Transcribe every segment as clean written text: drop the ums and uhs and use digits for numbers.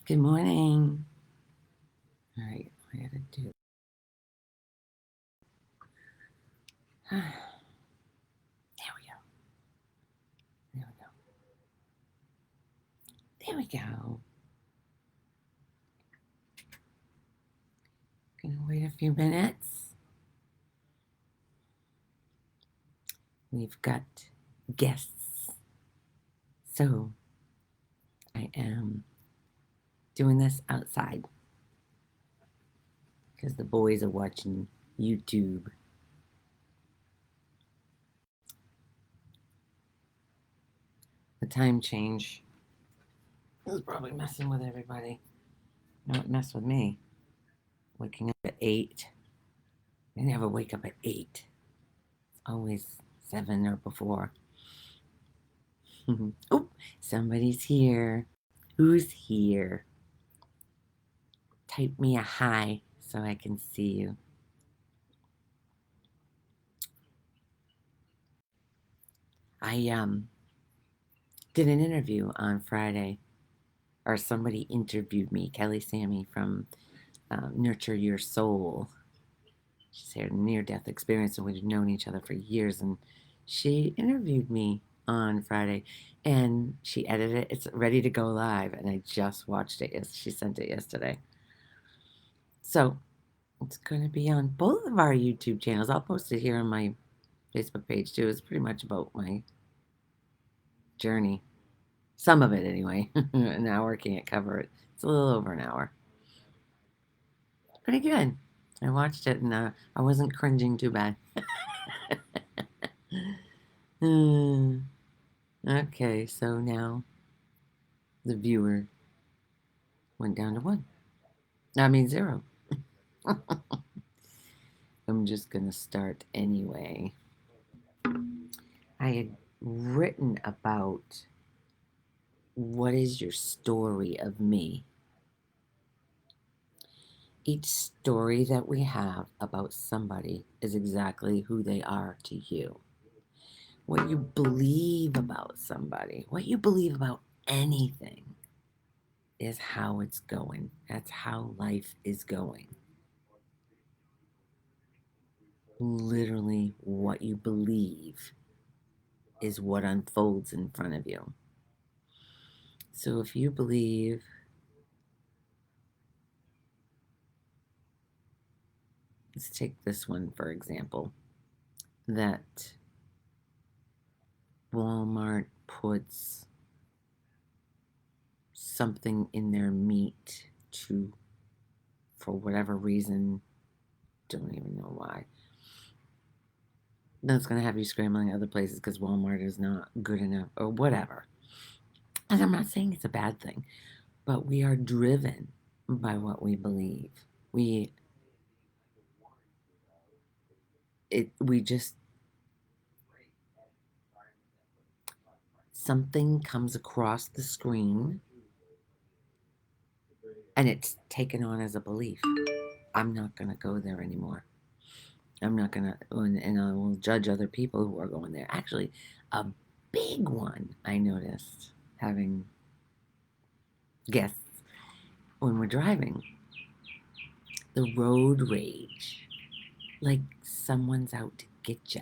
Good morning. All right, I gotta do. There we go. There we go. There we go. Gonna wait a few minutes. We've got guests. So I am doing this outside because the boys are watching YouTube. The time change is probably messing with everybody. No, it messed with me. Waking up at 8. I never wake up at 8. It's always 7 or before. Oh, somebody's here. Who's here? Type me a hi so I can see you. I did an interview on Friday, or somebody interviewed me, Kelly Sammy from Nurture Your Soul. She's had a near-death experience, and we've known each other for years. And she interviewed me on Friday, and she edited it. It's ready to go live, and I just watched it. She sent it yesterday. So it's going to be on both of our YouTube channels. I'll post it here on my Facebook page too. It's pretty much about my journey. Some of it, anyway. An hour can't cover it. It's a little over an hour. Pretty good. I watched it and I wasn't cringing too bad. Okay, so now the viewer went down to 1. I mean 0. I'm just going to start anyway. I had written about what is your story of me? Each story that we have about somebody is exactly who they are to you. What you believe about somebody, what you believe about anything, is how it's going. That's how life is going. Literally, what you believe is what unfolds in front of you. So if you believe let's take this one for example, that Walmart puts something in their meat to, for whatever reason, don't even know why. That's going to have you scrambling other places because Walmart is not good enough or whatever. And I'm not saying it's a bad thing, but we are driven by what we believe. We just something comes across the screen and it's taken on as a belief. I'm not going to go there anymore. I'm not going to, and I will judge other people who are going there. Actually, a big one I noticed having guests when we're driving, the road rage, like someone's out to get ya.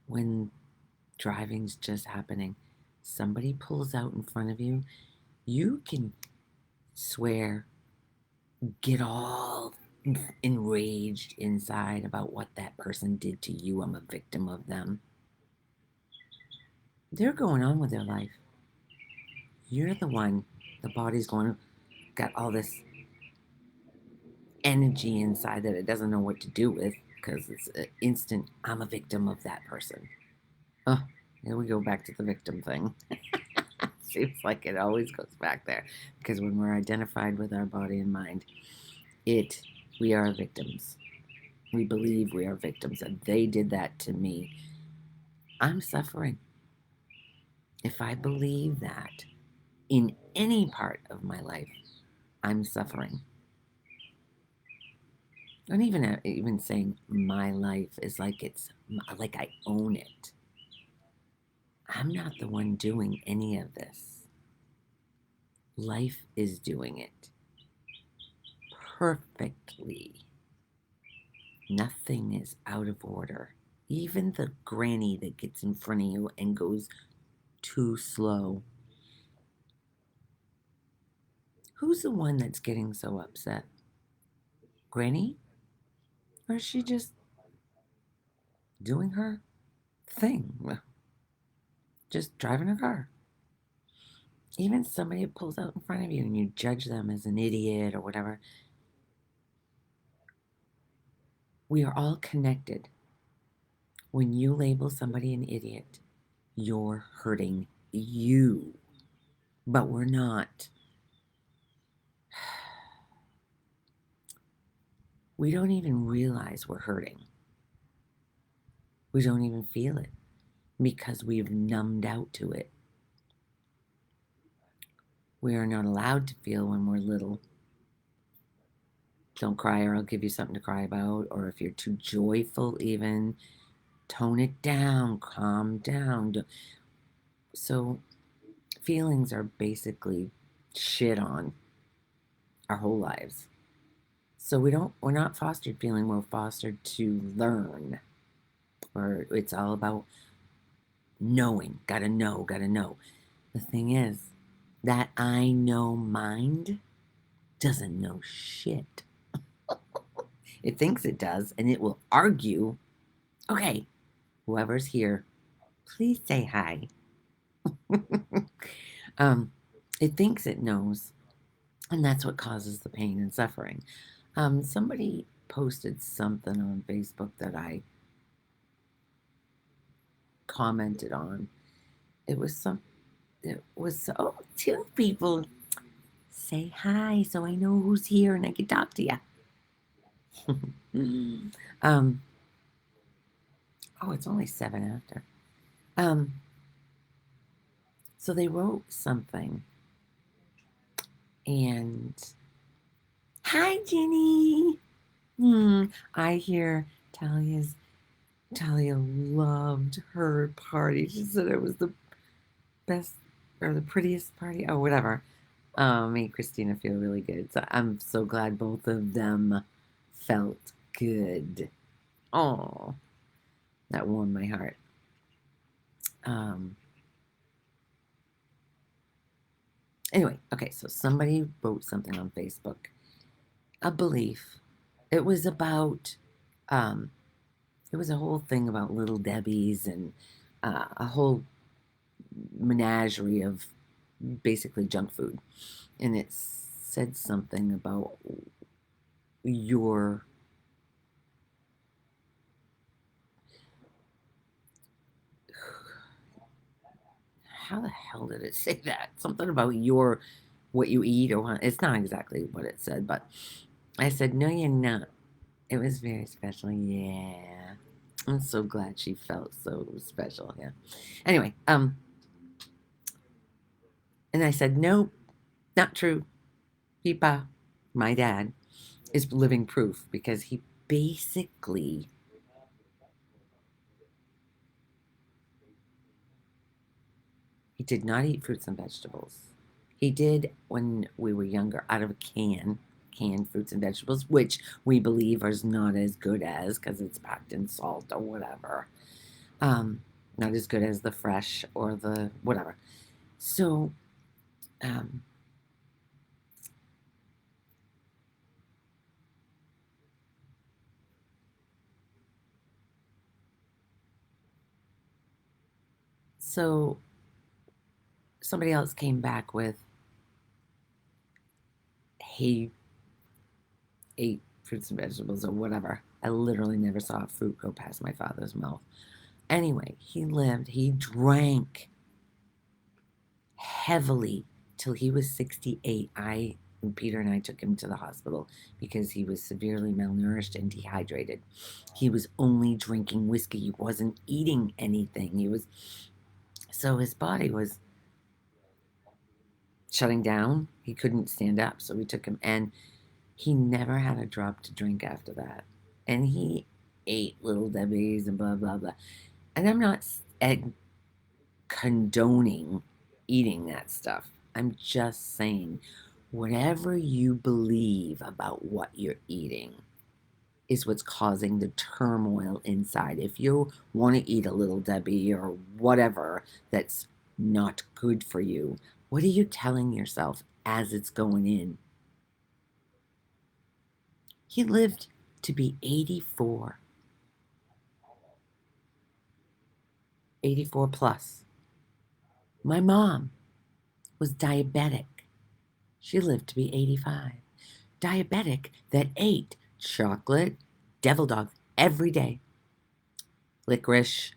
When driving's just happening, somebody pulls out in front of you, you can swear, get all enraged inside about what that person did to you. I'm a victim of them. They're going on with their life. You're the one, the body's going, got all this energy inside that it doesn't know what to do with because it's an instant, I'm a victim of that person. Oh, here we go back to the victim thing. Seems like it always goes back there because when we're identified with our body and mind, we are victims. We believe we are victims and they did that to me. I'm suffering. If I believe that in any part of my life, I'm suffering. And even saying my life is like it's like I own it. I'm not the one doing any of this. Life is doing it perfectly. Nothing is out of order. Even the granny that gets in front of you and goes too slow. Who's the one that's getting so upset? Granny? Or is she just doing her thing? Just driving her car. Even somebody that pulls out in front of you and you judge them as an idiot or whatever. We are all connected. When you label somebody an idiot, you're hurting you. But we're not. We don't even realize we're hurting. We don't even feel it because we've numbed out to it. We are not allowed to feel when we're little. Don't cry or I'll give you something to cry about. Or if you're too joyful, even tone it down, calm down. So feelings are basically shit on our whole lives. So we're not fostered feeling, we're fostered to learn. Or it's all about knowing, gotta know, gotta know. The thing is, that I know mind doesn't know shit. It thinks it does, and it will argue. Okay, whoever's here, please say hi. um, it thinks it knows, and that's what causes the pain and suffering. Somebody posted something on Facebook that I commented on. It was some. It was two people say hi, so I know who's here and I can talk to you. um. Oh, it's only 7 after. Um. So they wrote something, and hi, Jenny. I hear Talia loved her party. She said it was the best or the prettiest party or whatever. Made Christina feel really good. So I'm so glad both of them felt good. Oh, that warmed my heart. Um, anyway, okay, so somebody wrote something on Facebook, a belief. It was about, um, it was a whole thing about Little Debbie's and a whole menagerie of basically junk food. And it said something about your how the hell did it say that? Something about your what you eat or what, it's not exactly what it said, but I said, no, you're not. It was very special. Yeah. I'm so glad she felt so special. Yeah. Anyway, and I said, nope, not true. Pipa, my dad, is living proof because he basically he did not eat fruits and vegetables. He did when we were younger out of a can, canned fruits and vegetables, which we believe is not as good as because it's packed in salt or whatever. Um, not as good as the fresh or the whatever. So, um, so somebody else came back with he ate fruits and vegetables or whatever. I literally never saw a fruit go past my father's mouth. Anyway, he lived, he drank heavily till he was 68. Peter and I took him to the hospital because he was severely malnourished and dehydrated. He was only drinking whiskey. He wasn't eating anything. So his body was shutting down. He couldn't stand up. So we took him, and he never had a drop to drink after that. And he ate Little Debbie's and blah, blah, blah. And I'm not condoning eating that stuff. I'm just saying, whatever you believe about what you're eating is what's causing the turmoil inside. If you want to eat a Little Debbie or whatever that's not good for you, what are you telling yourself as it's going in? He lived to be 84, 84 plus. My mom was diabetic. She lived to be 85. Diabetic that ate chocolate, devil dogs every day, licorice,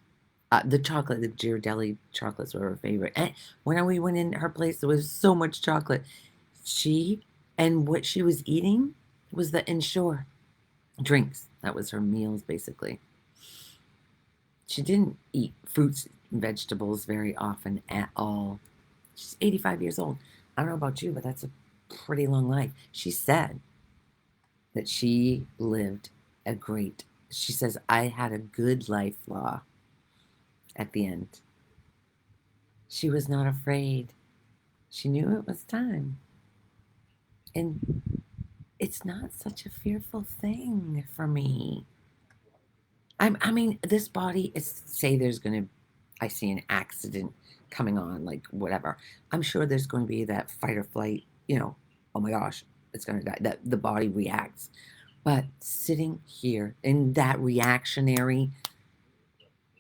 the chocolate, the Ghirardelli chocolates were her favorite. And when we went in her place, there was so much chocolate. And what she was eating was the Ensure drinks. That was her meals, basically. She didn't eat fruits and vegetables very often at all. She's 85 years old. I don't know about you, but that's a pretty long life. She said that she lived a great, she says, I had a good life, Law, at the end. She was not afraid. She knew it was time. And it's not such a fearful thing for me. I mean, this body is, say there's going to, I see an accident coming on, like whatever. I'm sure there's going to be that fight or flight, oh my gosh, it's going to die, that the body reacts. But sitting here in that reactionary,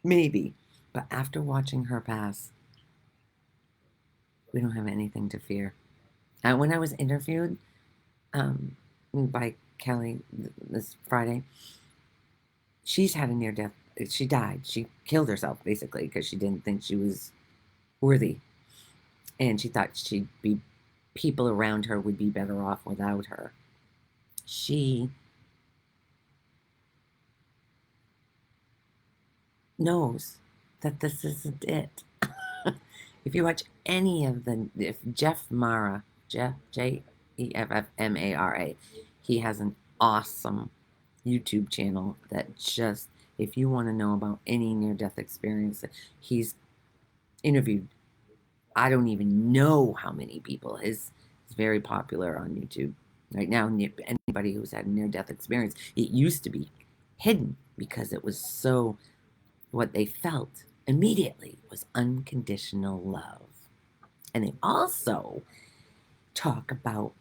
maybe, but after watching her pass, we don't have anything to fear. When I was interviewed by Kelly this Friday, she's had a near death. She died. She killed herself basically because she didn't think she was worthy, and she thought people around her would be better off without her. She knows that this isn't it. If you watch any of if Jeff Mara, Jeff Jeffmara, he has an awesome YouTube channel that just, if you want to know about any near-death experience, he's interviewed, I don't even know how many people. It's very popular on YouTube right now. Anybody who's had a near-death experience, it used to be hidden because it was so, what they felt immediately was unconditional love. And they also talk about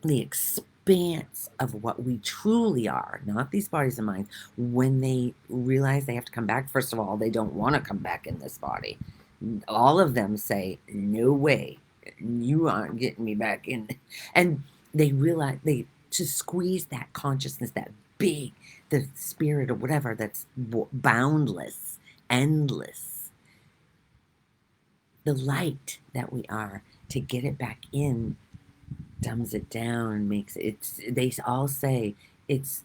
the expanse of what we truly are, not these bodies and minds, when they realize they have to come back. First of all, they don't want to come back in this body. All of them say, no way, you aren't getting me back in. And they realize, they just squeeze that consciousness, that big, the spirit or whatever, that's boundless, endless, the light that we are, to get it back in dumbs it down, makes it, they all say it's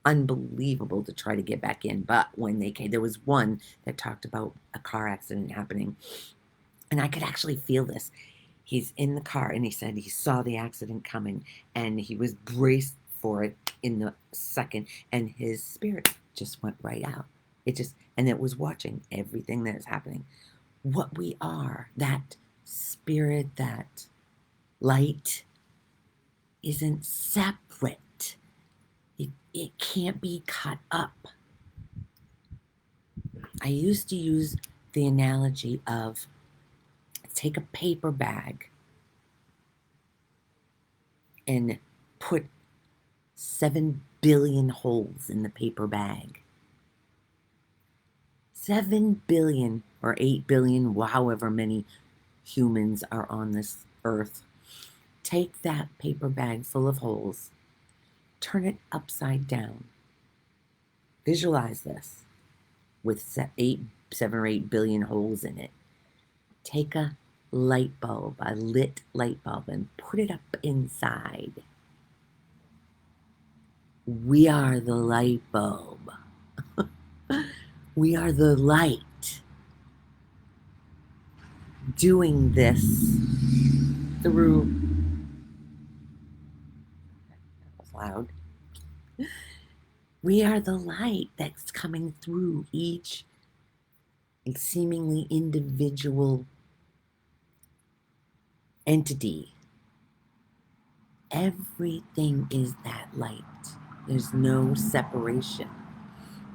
unbelievable to try to get back in. But when they came, there was one that talked about a car accident happening, and I could actually feel this. He's in the car and he said he saw the accident coming and he was braced for it in the second, and his spirit just went right out. It just, and it was watching everything that is happening. What we are, that spirit, that light, isn't separate. It can't be cut up. I used to use the analogy of, take a paper bag and put 7 billion holes in the paper bag. 7 billion or 8 billion, however many humans are on this earth. Take that paper bag full of holes, turn it upside down. Visualize this with 7 or 8 billion holes in it. Take a light bulb, a lit light bulb, and put it up inside. We are the light bulb. We are the light. Doing this through, that was loud. We are the light that's coming through each seemingly individual entity. Everything is that light. There's no separation.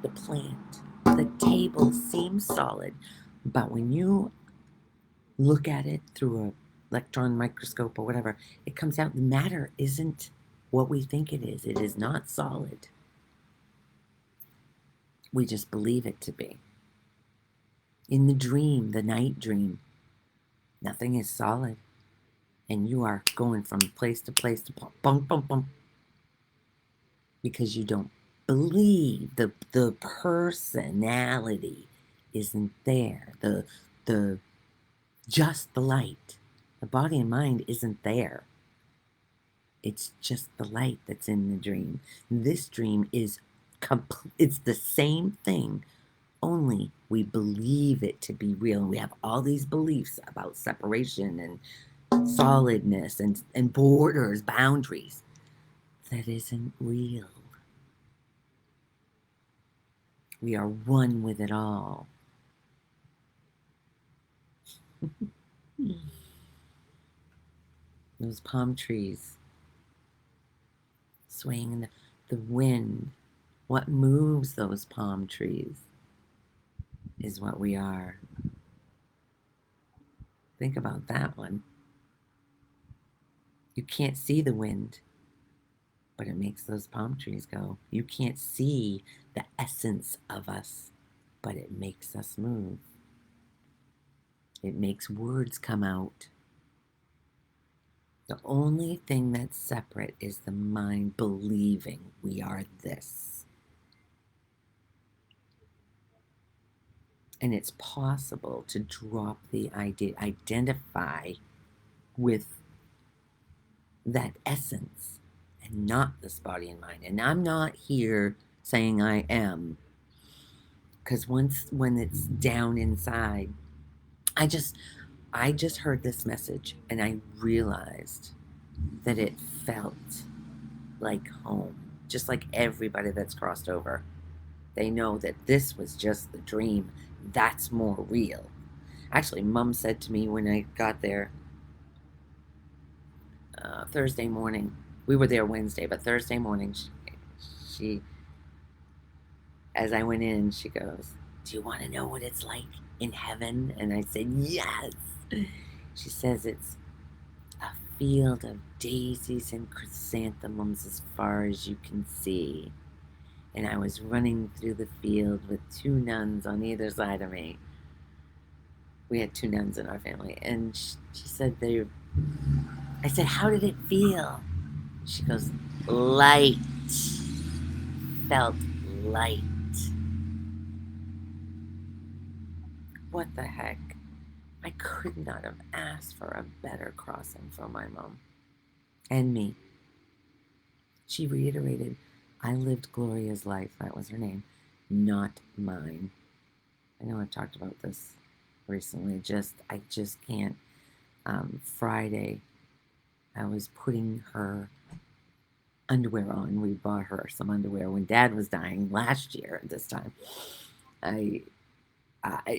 The plant, the table seems solid, but when you look at it through an electron microscope or whatever, it comes out the matter isn't what we think it is. It is not solid. We just believe it to be. In the dream, the night dream, nothing is solid. And you are going from place to place to bump, bump, bump, because you don't believe the personality isn't there. The just the light. The body and mind isn't there. It's just the light that's in the dream. This dream is it's the same thing, only we believe it to be real. We have all these beliefs about separation and solidness and borders, boundaries. That isn't real. We are one with it all. Those palm trees swaying in the wind. What moves those palm trees is what we are. Think about that one. You can't see the wind, but it makes those palm trees go. You can't see the essence of us, but it makes us move. It makes words come out. The only thing that's separate is the mind believing we are this. And it's possible to drop the idea, identify with that essence and not this body and mind. And I'm not here saying I am, because when it's down inside, I just heard this message and I realized that it felt like home, just like everybody that's crossed over. They know that this was just the dream. That's more real. Actually, Mom said to me when I got there Thursday morning, we were there Wednesday, but Thursday morning, she, as I went in, she goes, "Do you want to know what it's like in heaven?" And I said, "Yes." She says it's a field of daisies and chrysanthemums as far as you can see. And I was running through the field with two nuns on either side of me. We had two nuns in our family. And she said, I said, "How did it feel?" She goes, "Light." Felt light. What the heck? I could not have asked for a better crossing for my mom and me. She reiterated, I lived Gloria's life, that was her name, not mine. I know I've talked about this recently, I just can't. Friday, I was putting her underwear on. We bought her some underwear when Dad was dying last year at this time.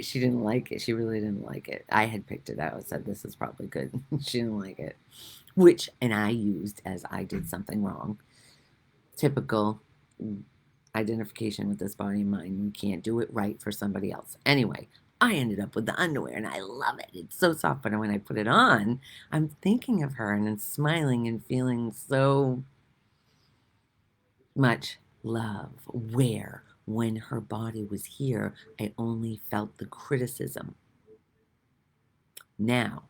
She didn't like it. She really didn't like it. I had picked it out, said this is probably good. She didn't like it, and I used as I did something wrong. Typical identification with this body and mind. You can't do it right for somebody else. Anyway, I ended up with the underwear and I love it. It's so soft, but when I put it on, I'm thinking of her and I'm smiling and feeling so much love. Where, when her body was here, I only felt the criticism. Now,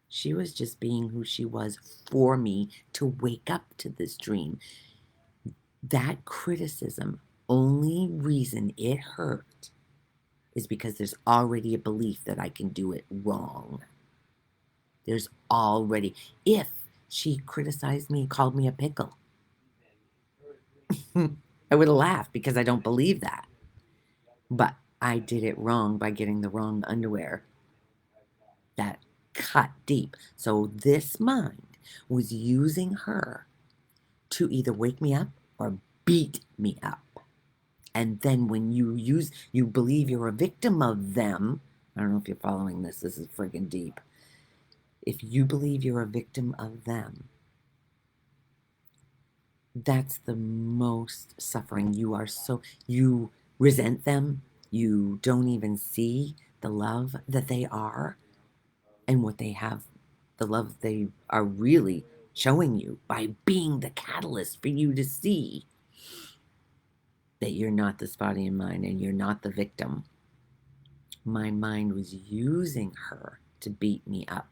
she was just being who she was for me to wake up to this dream. That criticism, only reason it hurt is because there's already a belief that I can do it wrong. There's already, if she criticized me and called me a pickle, I would have laughed because I don't believe that. But I did it wrong by getting the wrong underwear. That cut deep. So this mind was using her to either wake me up or beat me up. And then when you believe you're a victim of them, I don't know if you're following this. This is friggin' deep. If you believe you're a victim of them, that's the most suffering. You resent them. You don't even see the love that they are and what they have, the love they are really showing you by being the catalyst for you to see that you're not this body and mind and you're not the victim. My mind was using her to beat me up.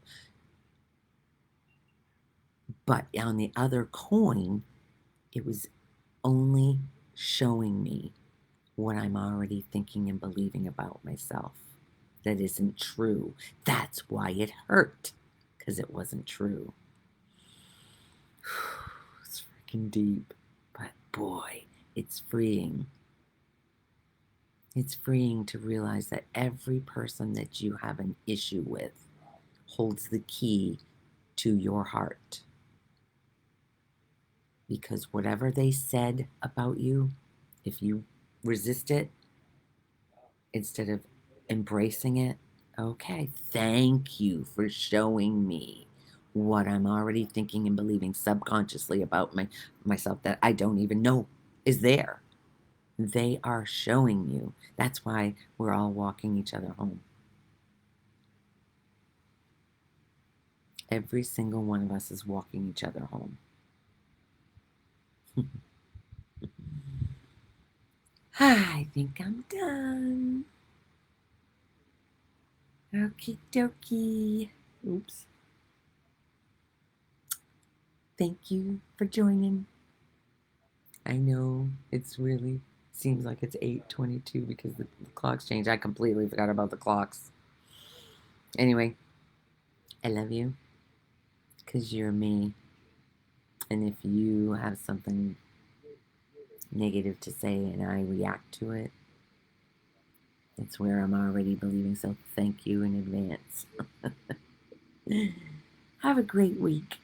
But on the other coin, it was only showing me what I'm already thinking and believing about myself. That isn't true. That's why it hurt, because it wasn't true. It's freaking deep, but boy, it's freeing. It's freeing to realize that every person that you have an issue with holds the key to your heart. Because whatever they said about you, if you resist it, instead of embracing it, okay, thank you for showing me what I'm already thinking and believing subconsciously about myself that I don't even know is there. They are showing you. That's why we're all walking each other home. Every single one of us is walking each other home. I think I'm done. Okie dokie. Oops. Thank you for joining. I know it's really seems like it's 8:22 because the clocks changed. I completely forgot about the clocks. Anyway, I love you because you're me. And if you have something negative to say and I react to it, it's where I'm already believing. So thank you in advance. Have a great week.